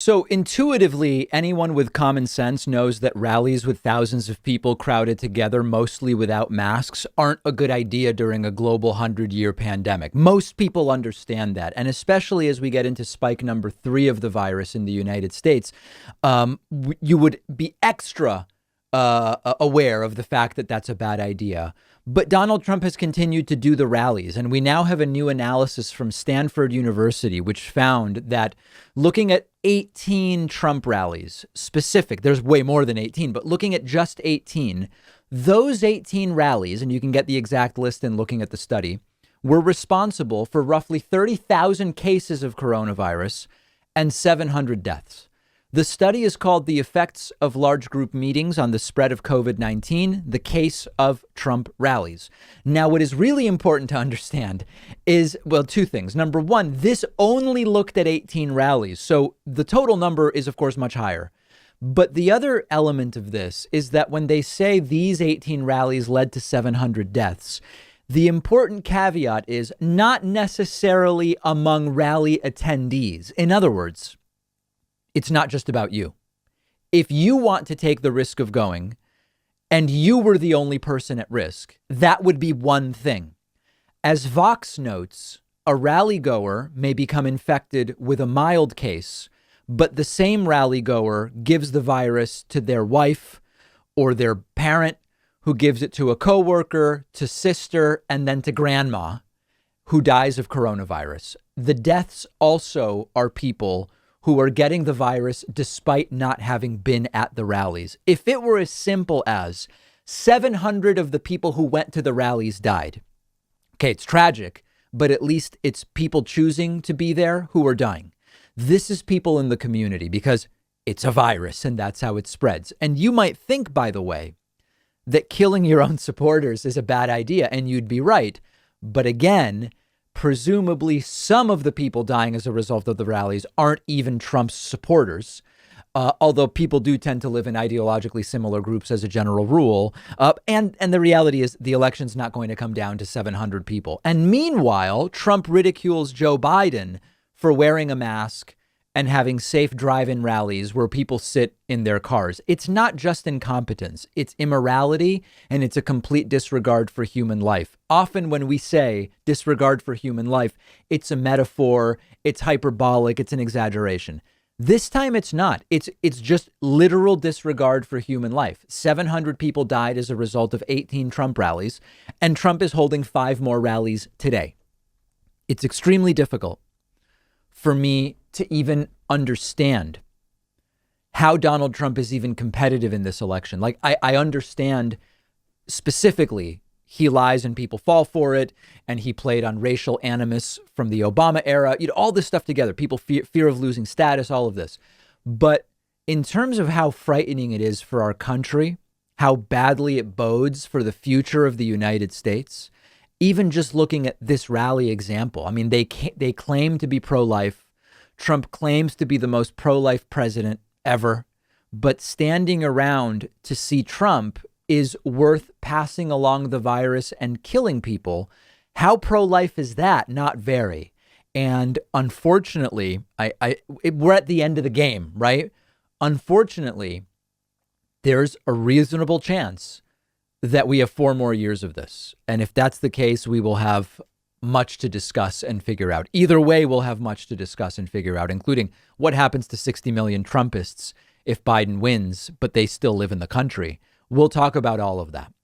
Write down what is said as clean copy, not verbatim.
So intuitively, anyone with common sense knows that rallies with thousands of people crowded together, mostly without masks, aren't a good idea during a global 100-year pandemic. Most people understand that. And especially as we get into spike number 3 of the virus in the United States, you would be extra aware of the fact that that's a bad idea. But Donald Trump has continued to do the rallies. And we now have a new analysis from Stanford University, which found that looking at 18 Trump rallies specific, there's way more than 18, but looking at just 18, those 18 rallies, and you can get the exact list in looking at the study, were responsible for roughly 30,000 cases of coronavirus and 700 deaths. The study is called The Effects of Large Group Meetings on the Spread of COVID-19, the Case of Trump Rallies. Now, what is really important to understand is, well, two things. Number one, this only looked at 18 rallies. So the total number is, of course, much higher. But the other element of this is that when they say these 18 rallies led to 700 deaths, the important caveat is not necessarily among rally attendees. In other words, it's not just about you. If you want to take the risk of going and you were the only person at risk, that would be one thing. As Vox notes, a rally goer may become infected with a mild case, but the same rally goer gives the virus to their wife or their parent, who gives it to a coworker, to sister, and then to grandma, who dies of coronavirus. The deaths also are people who are getting the virus despite not having been at the rallies. If it were as simple as 700 of the people who went to the rallies died, okay, it's tragic, but at least it's people choosing to be there who are dying. This is people in the community because it's a virus and that's how it spreads. And you might think, by the way, that killing your own supporters is a bad idea, and you'd be right. But again, presumably some of the people dying as a result of the rallies aren't even Trump's supporters, although people do tend to live in ideologically similar groups as a general rule. And the reality is the election's not going to come down to 700 people. And meanwhile, Trump ridicules Joe Biden for wearing a mask and having safe drive-in rallies where people sit in their cars. It's not just incompetence, it's immorality, and it's a complete disregard for human life. Often when we say disregard for human life, it's a metaphor, it's hyperbolic, it's an exaggeration. This time it's not. It's just literal disregard for human life. 700 people died as a result of 18 Trump rallies, and Trump is holding 5 more rallies today. It's extremely difficult for me to even understand how Donald Trump is even competitive in this election. Like, I understand specifically he lies and people fall for it, and he played on racial animus from the Obama era, all this stuff together, people fear of losing status, all of this. But in terms of how frightening it is for our country, how badly it bodes for the future of the United States, even just looking at this rally example, I mean, they claim to be pro-life. Trump claims to be the most pro-life president ever, but standing around to see Trump is worth passing along the virus and killing people. How pro-life is that? Not very. And unfortunately, we're at the end of the game, right? Unfortunately, there's a reasonable chance that we have 4 more years of this. And if that's the case, we will have much to discuss and figure out. Either way, we'll have much to discuss and figure out, including what happens to 60 million Trumpists if Biden wins, but they still live in the country. We'll talk about all of that.